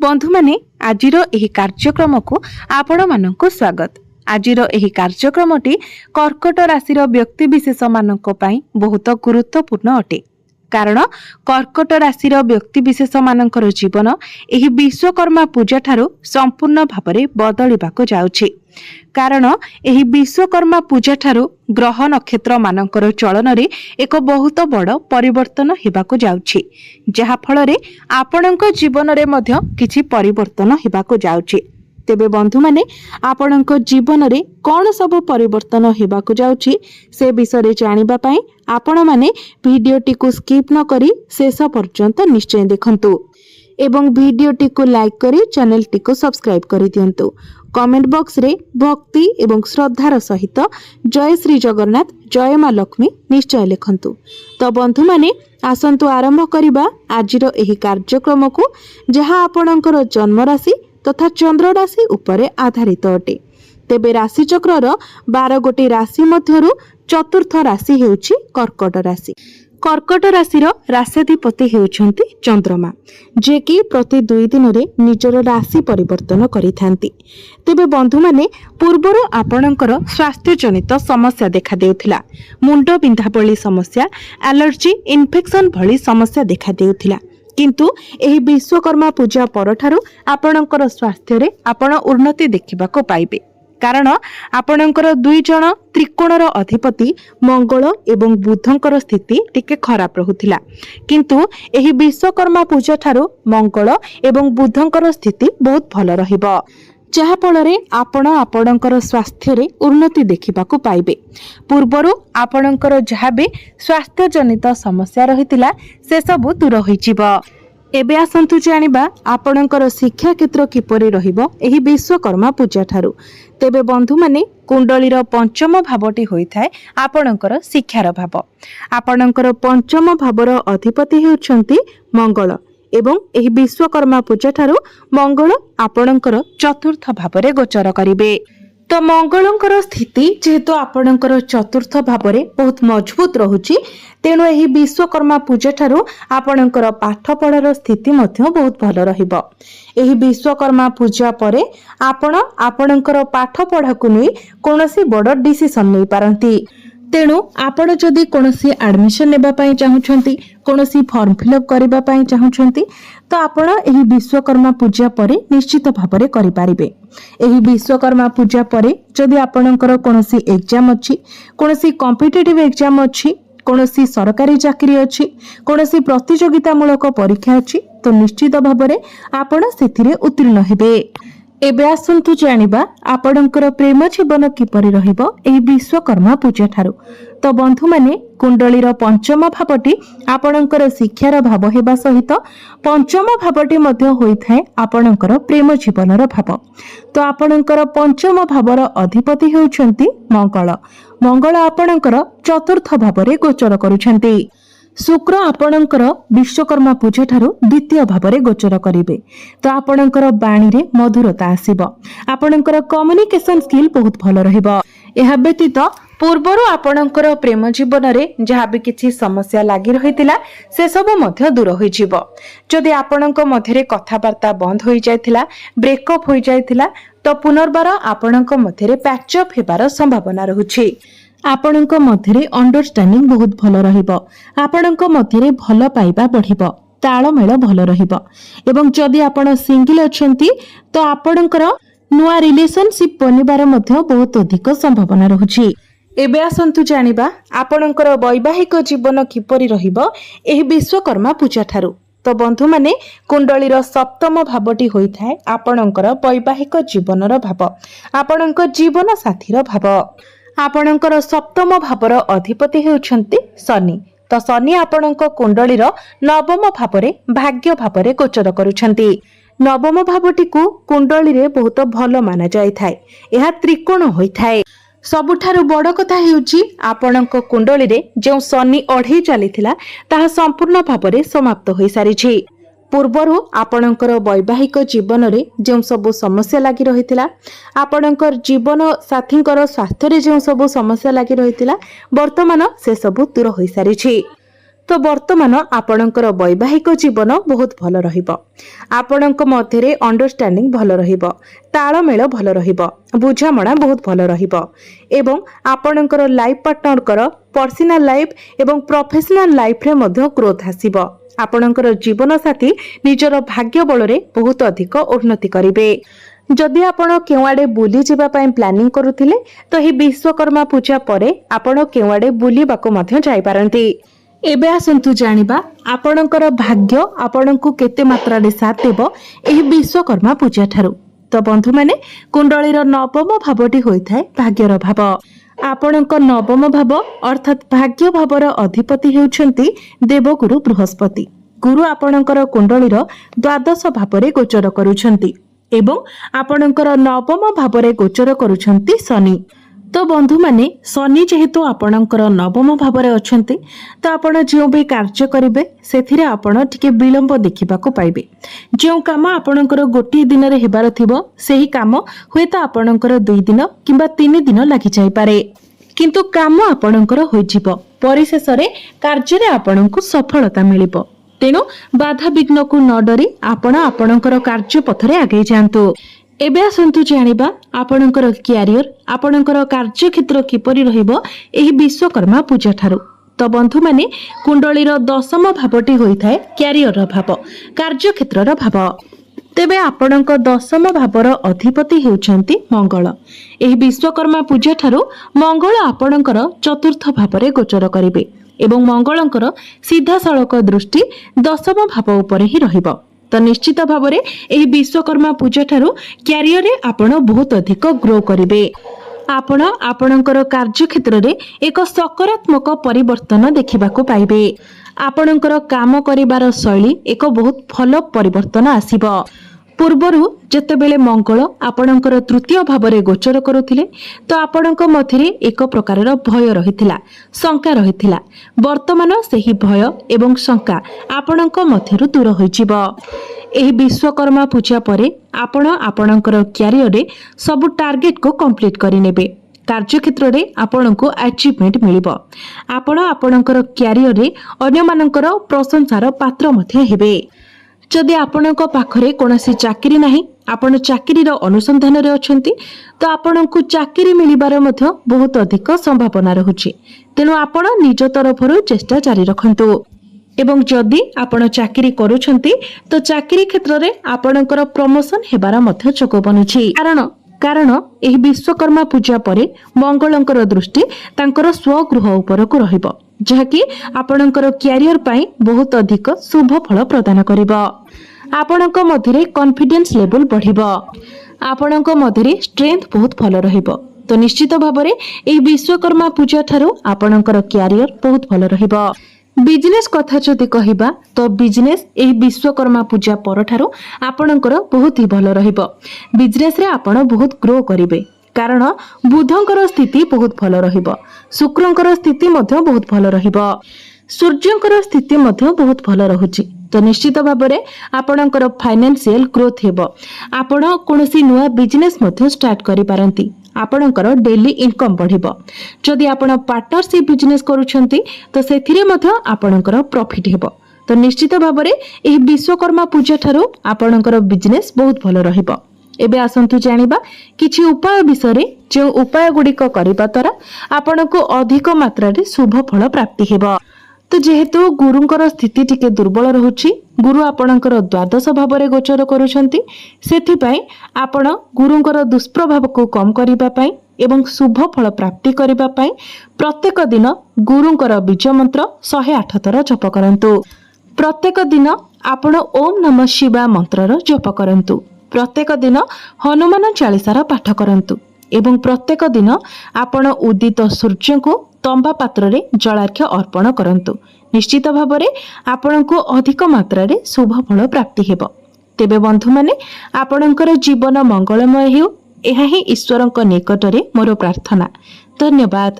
बंधु माने आजिर एही कार्यक्रम को आपण मानक स्वागत। आजिर एही कार्यक्रमटी कर्कट राशि व्यक्ति विशेष मानक पई बहुत गुरुत्वपूर्ण अटे। कारण कर्कट राशि व्यक्ति विशेष मानकर जीवन एही विश्वकर्मा पूजा ठारू संपूर्ण भावरे बदलिबाको जाउछि। कारण एही विश्वकर्मा पूजा ठारू ग्रह नक्षत्र मानकर चलन रे एक बहुत बड़ परिवर्तन हेबाको जाउछि, जहा फलरे आपणक जीवन रे मध्य किछि परिवर्तन हेबाको जाउछि। तेबे बंधु माने आपणक जीवन रे कोन सब परिवर्तन हेबाको जाउछि से विषय जानिबा पई आपण माने भिडियोटी को स्किप न करी शेष पर्यंत निश्चय देखंतु एवं भिडियोटी को लाइक करी चैनल टी को सब्सक्राइब करी दियंतु। कमेंट बॉक्स रे भक्ति एवं श्रद्धार सहित जय श्री जगन्नाथ जय मां लक्ष्मी निश्चय लिखंतु। तो बंधु माने आसंतु आरंभ करिबा आजिर एही कार्यक्रम को, जहां आपणकर जन्म राशि तथा चंद्र राशि उपरे आधारित अटे। तेबे राशि चक्रर 12 गोटी राशि मध्यरु चतुर्थ राशि हेउछि कर्कट राशि। कर्कट राशिर राश्याधिपति हेउछन्ति चंद्रमा, जे कि प्रति 2 दिन रे निजर राशि परिवर्तन करिथांती। तेबे बंधु माने पूर्वरु आपणकर स्वास्थ्य जनित समस्या देखा देउथिला। मुंड बिंधा भली समस्या, एलर्जी, इन्फेक्शन भली समस्या देखा देउथिला। किंतु एही विश्वकर्मा पूजा परठारु आपणकर स्वास्थ्य रे आपण उन्नति देखिबाको पाइबे। कारण आपणकर 2 जण त्रिकोणर अधिपति मंगल एवं बुधंकर स्थिति टिके खराब रहुथिला, किंतु एही विश्वकर्मा पूजा ठारु मंगल एवं बुधंकर स्थिति बहुत भल रहिबो, जहा फलरे आपण आपणकर स्वास्थ्य रे उन्नति देखिबाको पाइबे। पूर्वरु आपणकर जहाबे स्वास्थ्य जनित समस्या रहितिला से सब दूर होइजिबो। एबे आसंतु जानिबा आपणकर शिक्षा क्षेत्र किपरि रहिबो एही विश्वकर्मा पूजा ठारु। तेबे बंधु माने कुंडलीर पंचम भावटी होइथाय आपणकर शिक्षार भाव। आपणकर पंचम भावर अधिपति हेउछन्ति मंगल एवं एही विश्वकर्मा पूजा ठारु मंगल आपणकर चतुर्थ भावरे गोचर करिवे। तो मंगलंकर स्थिति जेहेतु आपणकर चतुर्थ भावरे बहुत मजबूत रहुछि, तेणु एही विश्वकर्मा पूजा ठारु आपणकर पाठ पढ़ार स्थिति मध्य बहुत भल रहिबो। एही विश्वकर्मा पूजा परे आपण आपणकर पाठ पढ़ा को नै कोनोसी बड़ डिसिजन नै पारंती। तेणु आपण जदि कोनोसी एडमिशन नेबा पई चाहुछंती, कोनोसी फॉर्म फिलअप करबा पई चाहुछंती, तो आपण एही विश्वकर्मा पूजा परे निश्चित भाबरे करि पारिबे। एही विश्वकर्मा पूजा परे जदि आपणकर कोनोसी एग्जाम अछि, कोनोसी कॉम्पिटिटिव एग्जाम अछि, कोनोसी सरकारी चाकरी अछि, कोनोसी प्रतियोगितामूलक परीक्षा अछि, तो निश्चित भाबरे आपण सेथिरे उत्तीर्ण हेबे। एबे आसंतु जानिबा आपणकर प्रेम जीवन किपरि रहिबो एही विश्वकर्मा पूजा ठारु। तो बंधु माने कुंडलीर पंचम भावटी आपणकर शिक्षार भाव हेबा सहित पंचम भावटी मध्य होइथाय आपणकर प्रेम जीवनर भाव। तो आपणकर पंचम भावर अधिपति हेउछन्ति मंगल। मंगल आपणकर चतुर्थ भावरे गोचर करूछन्ति। शुक्र आपणकर विश्वकर्मा पूजा ठारु द्वितीय भावरे गोचर करिवे। तो आपणकर बाणी रे मधुरता आसीबो, आपणकर कम्युनिकेशन स्किल बहुत भल रहिबो। एहा व्यतीत पूर्वरु आपणकर प्रेम जीवन रे जहा भी किछि समस्या लागि रहितिला से सब मध्य दूर होई जिवो। जदि आपणक मध्यरे कथाबार्ता बंद होई जायतिला, ब्रेकअप होई जायतिला, तो पुनर्बार आपणक मध्यरे पैचअप हेबार संभावना रहुछि। आपणक मध्यरे अंडरस्टैंडिंग बहुत भल रहिबो, आपणक मध्यरे भल पाइबा बढ़िबो, ताळमेळ भल रहिबो। एवं जदि आपण सिंगल अछंती तो आपणकर नुआ रिलेशनशिप बनिबार मध्य बहुत अधिक संभावना रहुछि। एबे आसंतु जानिबा आपणकर वैवाहिक जीवन किपरि रहिबो एही विश्वकर्मा पूजा ठारु। तो बंधु माने कुंडलीर सप्तम भावटी होइथाय आपणकर वैवाहिक जीवनर भाव, आपणकर जीवन साथीर भाव। आपणकर सप्तम भावर अधिपति हेउछन्ति शनि। तो शनि आपणक कुंडलीर नवम भावरे भाग्य भावरे गोचर करूछन्ति। नवम भावटी को कुंडली रे बहुत भल माना जायथाय। एहा त्रिकोण होइथाय। सबुठारु बड़ कथा हेउची आपणक कुंडली रे जो शनि अढ़ई चलीथिला ताहा संपूर्ण भावरे समाप्त होई सारिछि। पूर्वरु आपणकर वैवाहिक जीवन रे जो सब समस्या लागि रहितिला, आपणकर जीवन साथींकर स्वास्थ्य रे जो सब समस्या लागि रहितिला, वर्तमान से सब दूर होई सारिछि। तो वर्तमान आपणकर वैवाहिक जीवन बहुत भल रहिबो। आपणक मध्यरे अंडरस्टैंडिंग भल रहिबो, तालमेल भल रहिबो, बुझामणा बहुत भल रहिबो एवं आपणकर लाइफ पार्टनर पर्सनल लाइफ एवं प्रोफेशनल लाइफ रे मध्य ग्रोथ आसीबो। आपणकर जीवन साथी निजर भाग्य बଳରେ बहुत अधिक उन्नति करिवे। जदि आपण केवाडे बुली जिबा पई प्लानिंग करूथिले तो ही विश्वकर्मा पूजा परे आपण केवाडे बुलीबाको मध्य जाई पारंती। एबे आसंतु जानिबा आपणकर भाग्य आपणको केते मात्रा रे साथ देबो एही विश्वकर्मा पूजा ठारू। तो बंधु माने कुंडलीर नवम भावटी होइथाय भाग्यर भाव। आपणक नवम भाव अर्थात भाग्य भावर अधिपति हेउछंती देवगुरु बृहस्पति। गुरु आपणकर कुंडलीर द्वादश भावरे गोचर करूछंती एवं आपणकर नवम भावरे गोचर करूछंती शनि। तो बंधु माने शनि जेहेतु आपणकर नवम भावरे अछंती तो आपण जो भी कार्य करिवे सेथिरे आपण टिके विलंब देखिबाको पाइबे। जो काम आपणकर गोटी दिन रे हेबार थिबो सेही काम होयत आपणकर 2 दिन किंबा 3 दिन लागि जाई पारे, किंतु काम आपणकर होई जिवो। परिशेष रे कार्य रे आपणको सफलता मिलिबो। तेणु बाधा विघ्न को न डरी आपण आपणकर कार्य पथरे आगे जांतु। एबे आसंतु जानिबा आपणकर क्यारियर आपणकर कार्य क्षेत्र किपरि रहिबो एही विश्वकर्मा पूजा ठारू। तो बंधु माने कुंडलीर दशम भावटी होइथाय क्यारियर भाव, कार्य क्षेत्रर भाव। तेबे आपणक दशम भावर अधिपति हेउछंती मंगल। एही विश्वकर्मा पूजा ठारू मंगल आपणकर चतुर्थ भावरे गोचर करिवे एवं मंगलंकर सीधा सड़क दृष्टि दशम भाव उपरे ही रहिबो। तो निश्चित भाव में यह विश्वकर्मा पूजा ठारू क्यारियर रे आपण बहुत अधिक ग्रो करिवे। आपण आपणकर कार्य क्षेत्र रे एक सकारात्मक परिवर्तन देखिबाको पाइबे। आपणकर काम करिबार शैली एक बहुत भल परिवर्तन आसीबो। पूर्वरु जेतेबेले मंगल आपणकर तृतीय भावरे गोचर करुथिले तो आपणक मध्यरे एक प्रकारर भय रहिथिला, शंका रहिथिला। वर्तमान सेही भय एवं शंका आपणक मध्यरु दूर होइजिबो। एही विश्वकर्मा पूजा परे आपण आपणकर क्यारियर रे सब टार्गेट को कंप्लीट करि नेबे। कार्य क्षेत्र रे आपणको अचीवमेंट मिलिबो। आपण आपणकर क्यारियर रे अन्य मानकर प्रशंसार पात्र मध्ये हेबे। जदि आपणक पाखरे कोनोसी चाकरी नाही, आपण चाकरीर अनुसंधान रे अछंती तो आपणको चाकरी मिलिबार मध्ये बहुत अधिक संभावना रहुछि। तेनु आपण निज तरफरु चेष्टा जारी रखंतु एवं जदि आपण चाकरी करूछंती तो चाकरी क्षेत्र रे आपणकर प्रमोशन हेबार मध्ये जोग बनुछि। कारण एही विश्वकर्मा पूजा परे मंगलंकर दृष्टि तांकर स्वगृह उपरकु रहिबो, जहाँकि आपणकर क्यारियर पाई बहुत अधिक शुभ फल प्रदान करिबो। आपणक मध्यरे कॉन्फिडेंस लेवल बढ़िबो। आपणक मध्यरे स्ट्रेंथ बहुत भल रहिबो। तो निश्चित भाबरे एही विश्वकर्मा पूजा ठारू आपणकर क्यारियर बहुत भल रहिबो। बिजनेस कथा जदि कहिबा तो बिजनेस एही विश्वकर्मा पूजा पर ठारू आपणकर बहुत ही भल रहिबो। बिजनेस रे आपण बहुत ग्रो करिवे, कारण बुधंकर स्थिति बहुत भल रहिबो, शुक्रंकर स्थिति मध्य बहुत भल रहिबो, सूर्यंकर स्थिति मध्य बहुत भल रहुछि। तो निश्चित भाबरे आपणकर फाइनेंशियल ग्रोथ हेबो। आपण कोनोसी नुआ बिजनेस मध्य स्टार्ट करि पारंती। आपणकर डेली इनकम बढ़िबो। जदि आपण पार्टनरशिप बिजनेस करूछंती तो सेथिरे मध्य आपणकर प्रॉफिट हेबो। तो निश्चित भाबरे एही विश्वकर्मा पूजा ठारू आपणकर बिजनेस बहुत भल रहिबो। एबे आसंतु जानिबा किछि उपाय विषय जो उपाय गुड़िक करिबा द्वारा आपणको अधिक मात्रा रे शुभ फल प्राप्ति हेबो। तो जेहेतु गुरुंकर स्थिति टिके दुर्बल रहुछि, गुरु आपणकर द्वादश भावरे गोचर करूछंती, सेथि पई आपण गुरुंकर दुष्प्रभाव को कम करिबा पई एवं शुभ फल प्राप्ति करिबा पई प्रत्येक दिन गुरुंकर बीज मंत्र 108 थर जप करंतु। प्रत्येक दिन आपण ओम नमः शिवाय मंत्रर जप करंतु। प्रत्येक दिन हनुमान चालीसार पाठ करंतु एवं प्रत्येक दिन आपण उदित सूर्य को तंबा पात्र रे जलार्घ्य अर्पण करंतु। निश्चित भाबरे आपणको अधिक मात्रा रे शुभ फल प्राप्ति हेबो। तेबे बंधु माने आपणकर जीवन मंगलमय हेउ, एहा ही ईश्वरक निकटरे मोर प्रार्थना। धन्यवाद।